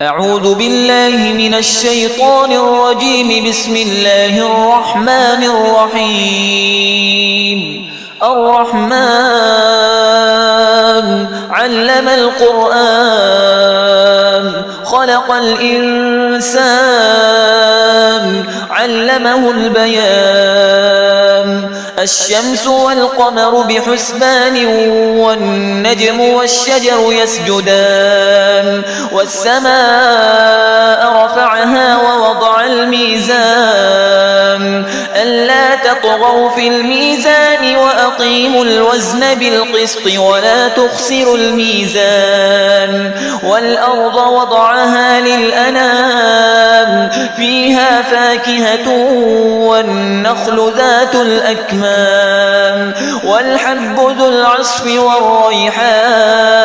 أعوذ بالله من الشيطان الرجيم. بسم الله الرحمن الرحيم. الرحمن علم القرآن خلق الإنسان علمه البيان. الشمس والقمر بحسبان والنجم والشجر يسجدان. والسماء رفعها ووضع الميزان ألا تطغوا في الميزان وأقيموا الوزن بالقسط ولا تخسروا الميزان. والأرض وضعها للأنام فيها فاكهة والنخل ذات الأكمام والحب ذو العصف والريحان.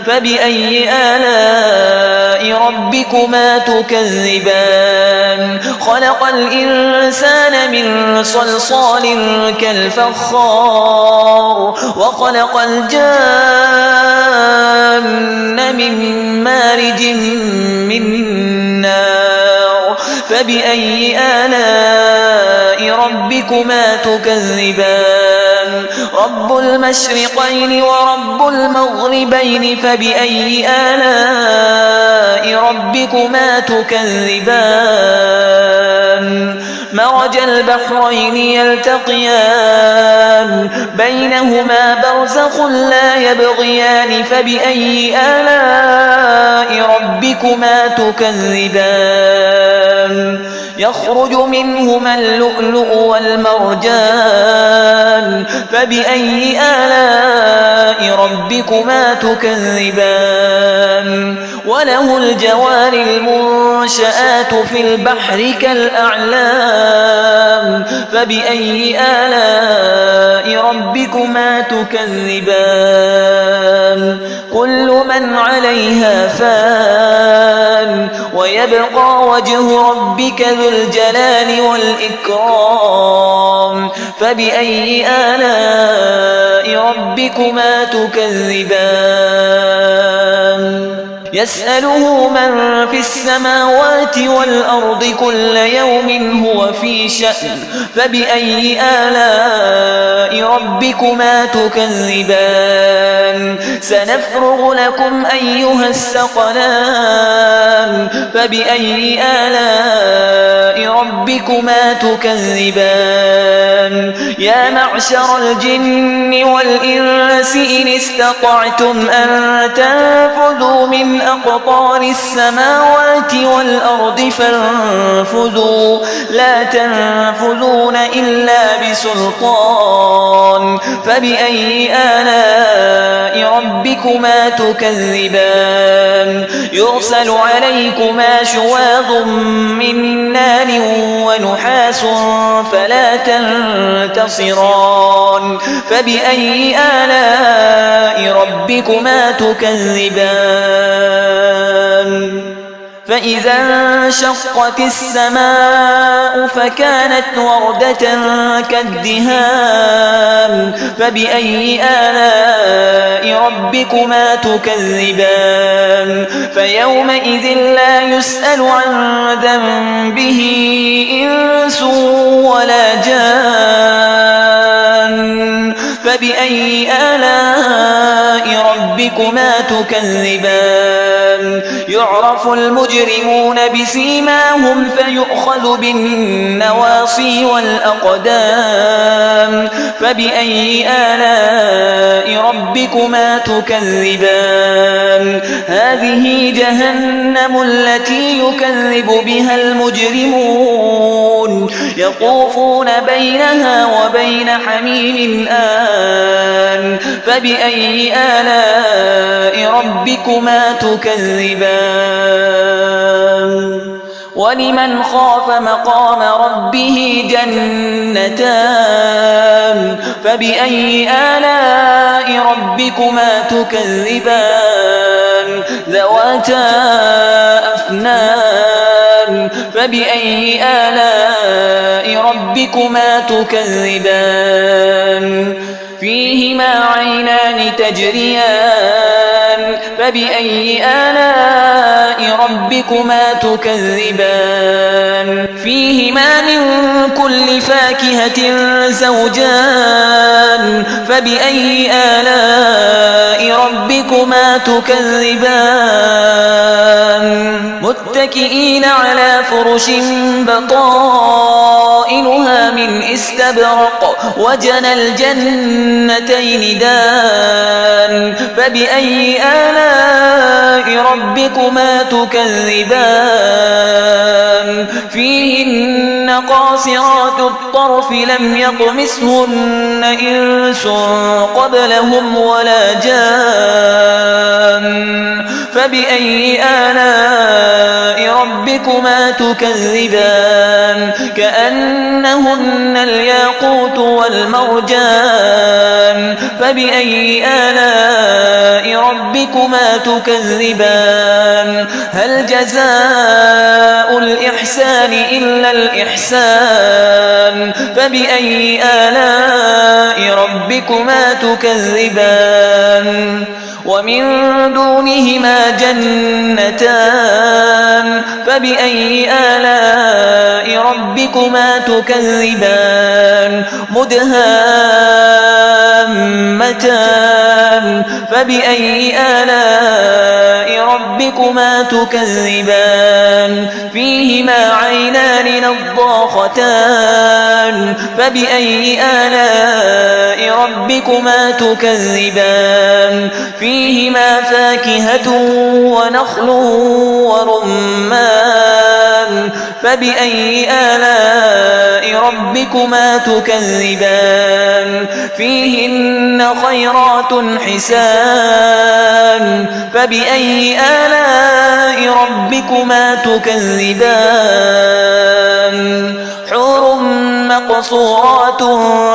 فبأي آلاء ربكما تكذبان؟ خلق الإنسان من صلصال كالفخار وخلق الجان من مارج من نار. فبأي آلاء ربكما تكذبان؟ رب المشرقين ورب المغربين. فبأي آلاء ربكما تكذبان؟ مرج البحرين يلتقيان بينهما برزخ لا يبغيان. فبأي آلاء ربكما تكذبان؟ يخرج منهما اللؤلؤ والمرجان. فبأي آلاء ربكما تكذبان؟ وله الجوار المنشآت في البحر كالأعلام. فبأي آلاء ربكما تكذبان؟ كل من عليها فان ويبقى وجه ربك ذو الجلال والإكرام. فبأي آلاء ربكما تكذبان؟ يسأله من في السماوات والأرض كل يوم هو في شأن. فبأي آلاء ربكما تكذبان؟ سنفرغ لكم أيها الثقلان. فبأي آلاء ربكما تكذبان؟ يا معشر الجن والإنس إن استطعتم أن تنفذوا من أقطار السماوات والأرض فانفذوا لا تنفذون إلا بسلطان. فبأي آلاء ربكما تكذبان؟ يرسل عليكما شواظ من نار ونحاس فلا تنتصران. فبأي آلاء ربكما تكذبان؟ فإذا انشقت السماء فكانت وردة كالدهان. فبأي آلاء ربكما تكذبان؟ فيومئذ لا يسأل عن ذنبه إنس ولا جان. فبأي آلاء ربكما تكذبان؟ يعرف المجرمون بسيماهم فيؤخذ بالنواصي والأقدام. فبأي آلاء ربكما تكذبان؟ هذه جهنم التي يكذب بها المجرمون يطوفون بينها وبين حميم آن. فبأي آلاء ربكما تكذبان؟ ولمن خاف مقام ربه جنتان. فبأي آلاء ربكما تكذبان؟ ذواتا أفنان. فبأي آلاء ربكما تكذبان؟ فيهما عينان تجريان. فبأي آلاء ربكما تكذبان فيهما من كل فاكهة زوجان فبأي آلاء ربكما تكذبان متكئين على فرش بطائنها من استبرق وجنى الجنتين دان فبأي آلاء ربكما تكذبان فيهن قاصرات الطرف لم يطمثهن إنس قبلهم ولا جان فبأي آلاء ربكما تكذبان كأنهن الياقوت والمرجان فبأي آلاء ربكما تكذبان هل جزاء الإحسان إلا الإحسان فبأي آلاء ربكما تكذبان ومن دونهما جنتان فبأي آلاء ربكما تكذبان مدهامتان فبأي آلاء ربكما تكذبان فيهما عينان نضاختان فبأي آلاء ربكما تكذبان فيهما فاكهة ونخل ورمان فبأي آلاء ربكما تكذبان فيهن خيرات حسان فبأي آلاء ربكما تكذبان حور مقصورات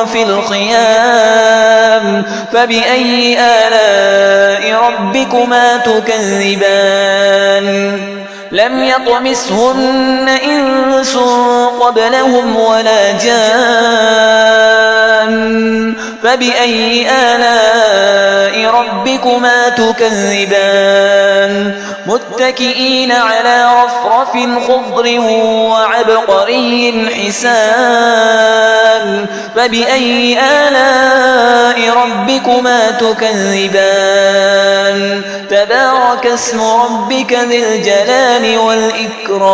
في الخيام فبأي آلاء ربكما تكذبان لم يطمثهن إنس قبلهم ولا جان فبأي آلاء ربكما تكذبان متكئين على رفرف خضر وعبقري حسان فبأي آلاء ربكما تكذبان تبارك اسم ربك ذي الجلال والإكرام